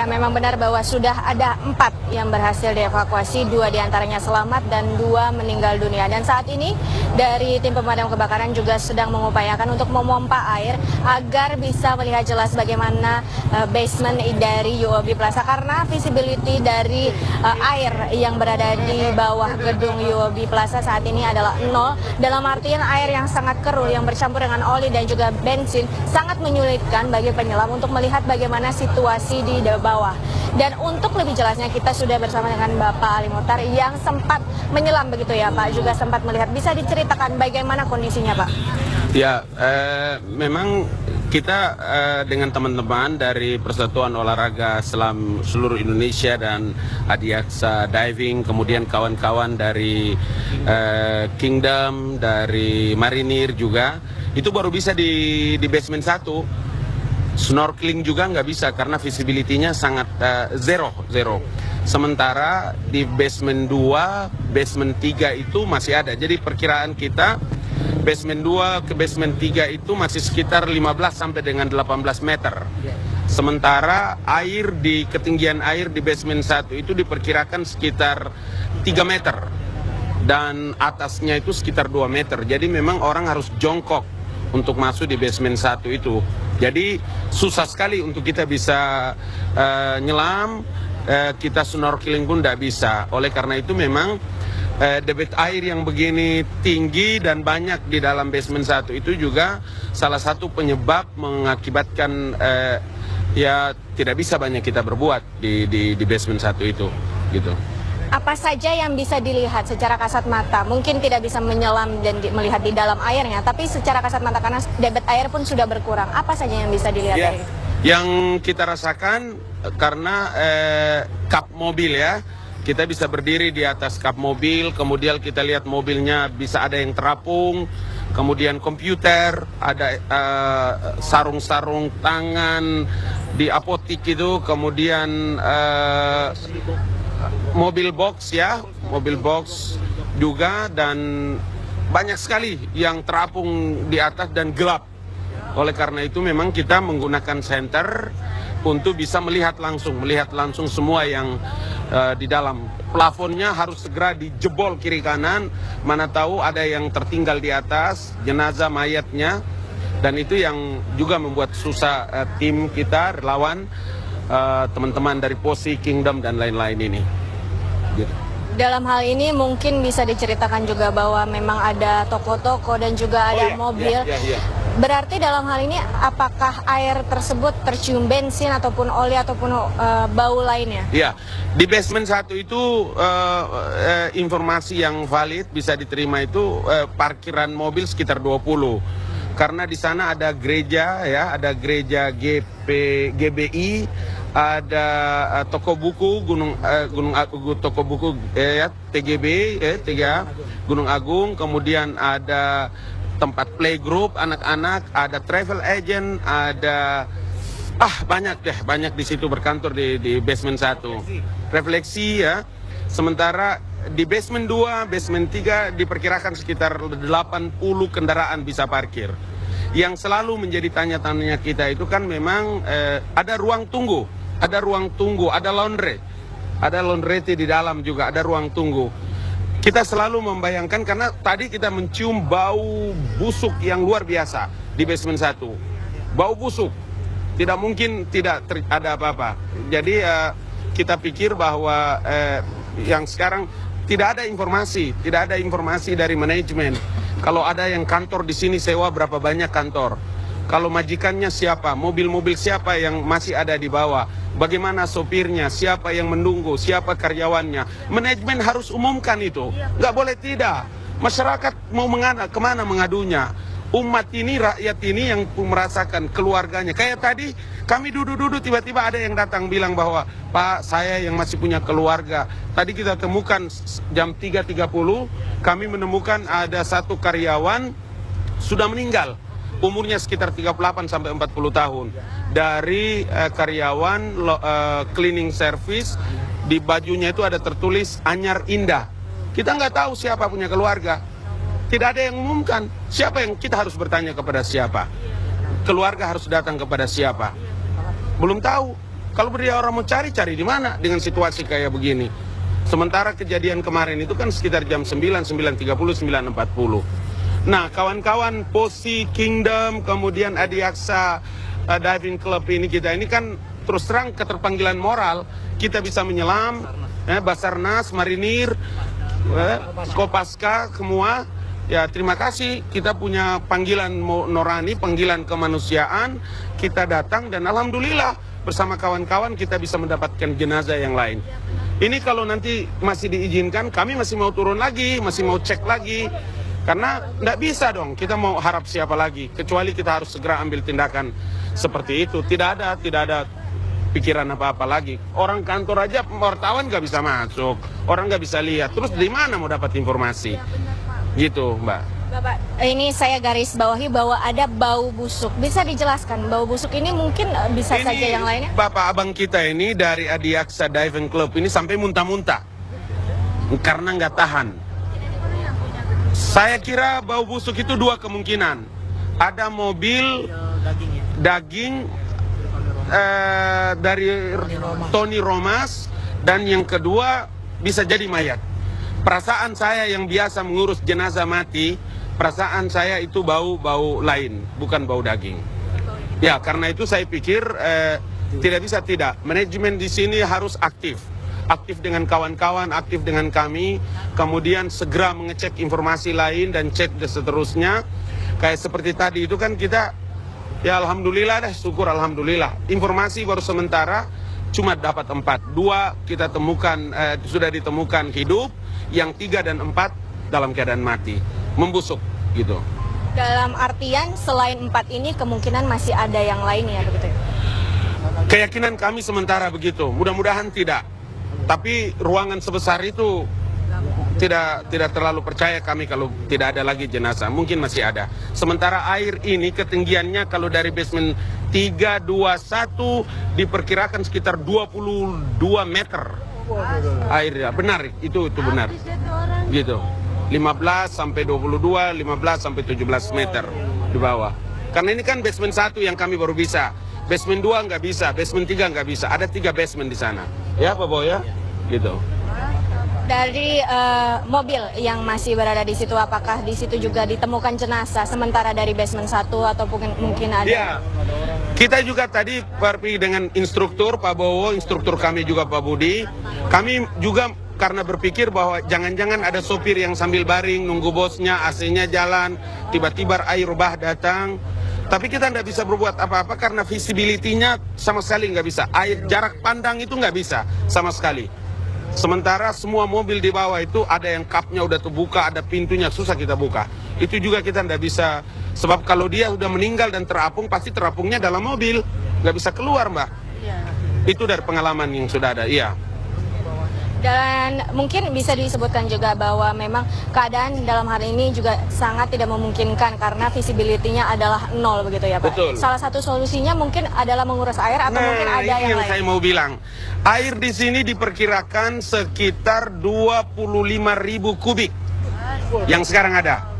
memang benar bahwa sudah ada 4 yang berhasil dievakuasi, 2 diantaranya selamat dan 2 meninggal dunia. Dan saat ini dari tim pemadam kebakaran juga sedang mengupayakan untuk memompa air agar bisa melihat jelas bagaimana basement dari UOB Plaza, karena visibility dari air yang berada di bawah gedung UOB Plaza saat ini adalah 0, dalam artian air yang sangat keruh yang bercampur dengan oli dan juga bensin sangat menyulitkan bagi penyelam untuk melihat bagaimana situasi di bawah. Dan untuk lebih jelasnya kita sudah bersama dengan Bapak Ali Muhtar yang sempat menyelam begitu ya Pak, juga sempat melihat. Bisa diceritakan bagaimana kondisinya Pak? Ya, memang kita dengan teman-teman dari Persatuan Olahraga Selam seluruh Indonesia dan Adiaksa Diving, kemudian kawan-kawan dari Kingdom, dari Marinir juga, itu baru bisa di basement 1. Snorkeling juga nggak bisa karena visibility-nya sangat zero. Sementara di basement 2, basement 3 itu masih ada. Jadi perkiraan kita basement 2 ke basement 3 itu masih sekitar 15 sampai dengan 18 meter. Sementara ketinggian air di basement 1 itu diperkirakan sekitar 3 meter. Dan atasnya itu sekitar 2 meter. Jadi memang orang harus jongkok untuk masuk di basement 1 itu. Jadi susah sekali untuk kita bisa nyelam, kita snorkeling pun tidak bisa. Oleh karena itu memang debit air yang begini tinggi dan banyak di dalam basement 1 itu juga salah satu penyebab mengakibatkan ya tidak bisa banyak kita berbuat di basement 1 itu gitu. Apa saja yang bisa dilihat secara kasat mata? Mungkin tidak bisa menyelam dan melihat di dalam airnya, tapi secara kasat mata karena debit air pun sudah berkurang. Apa saja yang bisa dilihat dari? Yang kita rasakan karena kap mobil ya, kita bisa berdiri di atas kap mobil, kemudian kita lihat mobilnya bisa ada yang terapung, kemudian komputer, ada sarung-sarung tangan di apotik itu, kemudian mobil box ya, mobil box juga, dan banyak sekali yang terapung di atas dan gelap. Oleh karena itu memang kita menggunakan senter untuk bisa melihat langsung semua yang di dalam. Plafonnya harus segera dijebol kiri kanan, mana tahu ada yang tertinggal di atas, jenazah mayatnya, dan itu yang juga membuat susah tim kita, relawan, teman-teman dari Posi, Kingdom dan lain-lain ini. Gitu. Dalam hal ini mungkin bisa diceritakan juga bahwa memang ada toko-toko dan juga ada mobil. Berarti dalam hal ini apakah air tersebut tercium bensin ataupun oli ataupun bau lainnya? Iya, di basement 1 itu informasi yang valid bisa diterima itu parkiran mobil sekitar 20. Karena di sana ada gereja ya, ada gereja GBI, ada toko buku toko buku TGB, Gunung Agung, kemudian ada tempat playgroup anak-anak, ada travel agent, ada banyak di situ berkantor di basement 1. Refleksi ya. Sementara di basement 2, basement 3 diperkirakan sekitar 80 kendaraan bisa parkir. Yang selalu menjadi tanya-tanya kita itu kan memang ada ruang tunggu, ada laundry. Ada laundry di dalam juga, ada ruang tunggu. Kita selalu membayangkan karena tadi kita mencium bau busuk yang luar biasa di basement 1. Bau busuk. Tidak mungkin tidak ada apa-apa. Jadi kita pikir bahwa yang sekarang tidak ada informasi dari manajemen. Kalau ada yang kantor di sini sewa berapa banyak kantor. Kalau majikannya siapa, mobil-mobil siapa yang masih ada di bawah, bagaimana sopirnya, siapa yang menunggu, siapa karyawannya. Manajemen harus umumkan itu, nggak boleh tidak. Masyarakat mau kemana mengadunya. Umat ini, rakyat ini yang merasakan keluarganya. Kayak tadi kami duduk-duduk tiba-tiba ada yang datang bilang bahwa Pak, saya yang masih punya keluarga. Tadi kita temukan jam 3.30 kami menemukan ada satu karyawan sudah meninggal. Umurnya sekitar 38 sampai 40 tahun. Dari karyawan cleaning service, di bajunya itu ada tertulis Anyar Indah. Kita nggak tahu siapa punya keluarga. Tidak ada yang mengumumkan. Siapa yang kita harus bertanya kepada siapa? Keluarga harus datang kepada siapa? Belum tahu. Kalau dia orang mau cari di mana dengan situasi kayak begini. Sementara kejadian kemarin itu kan sekitar jam 9, 9.30, 9.40. Nah, kawan-kawan Posi, Kingdom, kemudian Adiaksa Diving Club ini kan terus terang keterpanggilan moral. Kita bisa menyelam, Basarnas, Marinir, Kopaska, semua. Ya, terima kasih. Kita punya panggilan norani, panggilan kemanusiaan. Kita datang dan alhamdulillah bersama kawan-kawan kita bisa mendapatkan jenazah yang lain. Ini kalau nanti masih diizinkan, kami masih mau turun lagi, masih mau cek lagi. Karena tidak bisa dong, kita mau harap siapa lagi. Kecuali kita harus segera ambil tindakan seperti itu. Tidak ada pikiran apa-apa lagi. Orang kantor aja, wartawan nggak bisa masuk. Orang nggak bisa lihat. Terus di mana mau dapat informasi? Gitu, Mbak. Bapak, ini saya garis bawahi bahwa ada bau busuk. Bisa dijelaskan bau busuk ini mungkin bisa Ini saja yang lainnya? Bapak abang kita ini dari Adiaksa Diving Club ini sampai muntah-muntah. Karena nggak tahan. Saya kira bau busuk itu dua kemungkinan. Ada mobil daging dari Tony Romas, dan yang kedua bisa jadi mayat. Perasaan saya yang biasa mengurus jenazah mati, perasaan saya itu bau lain, bukan bau daging. Ya, karena itu saya pikir tidak bisa tidak. Manajemen di sini harus aktif dengan kawan-kawan, aktif dengan kami, kemudian segera mengecek informasi lain dan cek seterusnya. Kayak seperti tadi itu kan kita, ya alhamdulillah deh, syukur alhamdulillah. Informasi baru sementara cuma dapat 4. 2 kita temukan, sudah ditemukan hidup, yang 3 dan 4 dalam keadaan mati, membusuk gitu. Dalam artian selain 4 ini kemungkinan masih ada yang lainnya begitu ya? Keyakinan kami sementara begitu, mudah-mudahan tidak. Tapi ruangan sebesar itu tidak terlalu percaya kami kalau tidak ada lagi jenazah, mungkin masih ada. Sementara air ini ketinggiannya kalau dari basement 321 diperkirakan sekitar 22 meter. Air ya, benar itu benar. Gitu. 15 sampai 22, 15 sampai 17 meter di bawah. Karena ini kan basement 1 yang kami baru bisa. Basement 2 nggak bisa, basement 3 nggak bisa. Ada 3 basement di sana. Ya, Pak Boy ya? Gitu. Dari mobil yang masih berada di situ, apakah di situ juga ditemukan jenazah sementara dari basement 1 atau mungkin ada? Ya, kita juga tadi pergi dengan instruktur Pak Bowo, instruktur kami juga Pak Budi. Kami juga karena berpikir bahwa jangan-jangan ada sopir yang sambil baring nunggu bosnya, AC-nya jalan, tiba-tiba air bah datang. Tapi kita nggak bisa berbuat apa-apa karena visibility-nya sama sekali nggak bisa. Air jarak pandang itu nggak bisa sama sekali. Sementara semua mobil di bawah itu ada yang kapnya udah terbuka, ada pintunya, susah kita buka. Itu juga kita nggak bisa, sebab kalau dia udah meninggal dan terapung, pasti terapungnya dalam mobil, nggak bisa keluar, Mbak. Ya. Itu dari pengalaman yang sudah ada, iya. Dan mungkin bisa disebutkan juga bahwa memang keadaan dalam hari ini juga sangat tidak memungkinkan karena visibility-nya adalah 0 begitu ya Pak? Betul. Salah satu solusinya mungkin adalah menguras air atau mungkin ada yang lain? Saya mau bilang, air di sini diperkirakan sekitar 25.000 kubik yang sekarang ada.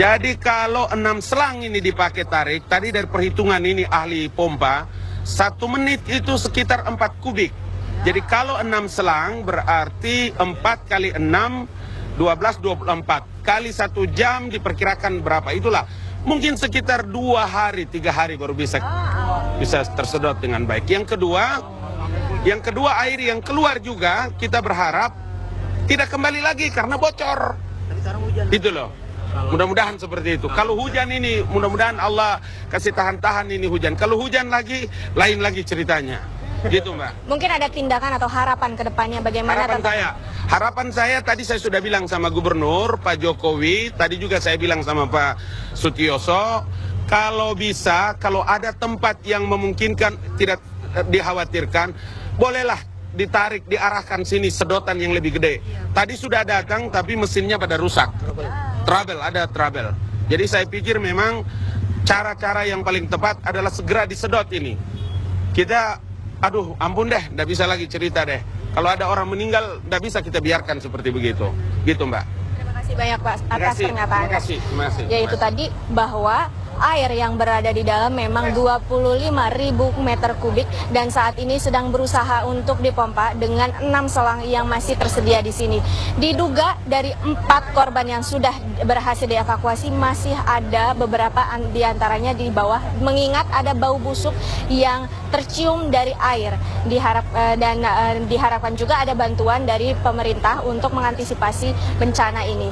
Jadi kalau 6 selang ini dipakai tarik, tadi dari perhitungan ini ahli pompa, 1 menit itu sekitar 4 kubik. Jadi kalau 6 selang berarti 4 kali 6, 12, 24. Kali 1 jam diperkirakan berapa, itulah. Mungkin sekitar 2 hari, 3 hari baru bisa tersedot dengan baik. Yang kedua air yang keluar juga kita berharap tidak kembali lagi karena bocor. Itu loh. Mudah-mudahan seperti itu. Kalau hujan ini, mudah-mudahan Allah kasih tahan-tahan ini hujan. Kalau hujan lagi, lain lagi ceritanya. Gitu Mbak. Mungkin ada tindakan atau harapan ke depannya bagaimana? Harapan saya tadi saya sudah bilang sama Gubernur Pak Jokowi, tadi juga saya bilang sama Pak Sutioso, kalau bisa, kalau ada tempat yang memungkinkan tidak dikhawatirkan, bolehlah ditarik, diarahkan sini sedotan yang lebih gede. Tadi sudah datang tapi mesinnya pada rusak. Trouble. Jadi saya pikir memang cara-cara yang paling tepat adalah segera disedot ini. Kita aduh, ampun deh, nggak bisa lagi cerita deh. Kalau ada orang meninggal, nggak bisa kita biarkan seperti begitu. Gitu, Mbak. Terima kasih banyak, Pak, atas pernyataan. Terima kasih. Yaitu tadi bahwa air yang berada di dalam memang 25.000 meter kubik dan saat ini sedang berusaha untuk dipompa dengan 6 selang yang masih tersedia di sini. Diduga dari 4 korban yang sudah berhasil dievakuasi masih ada beberapa di antaranya di bawah, mengingat ada bau busuk yang tercium dari air. Diharapkan juga ada bantuan dari pemerintah untuk mengantisipasi bencana ini.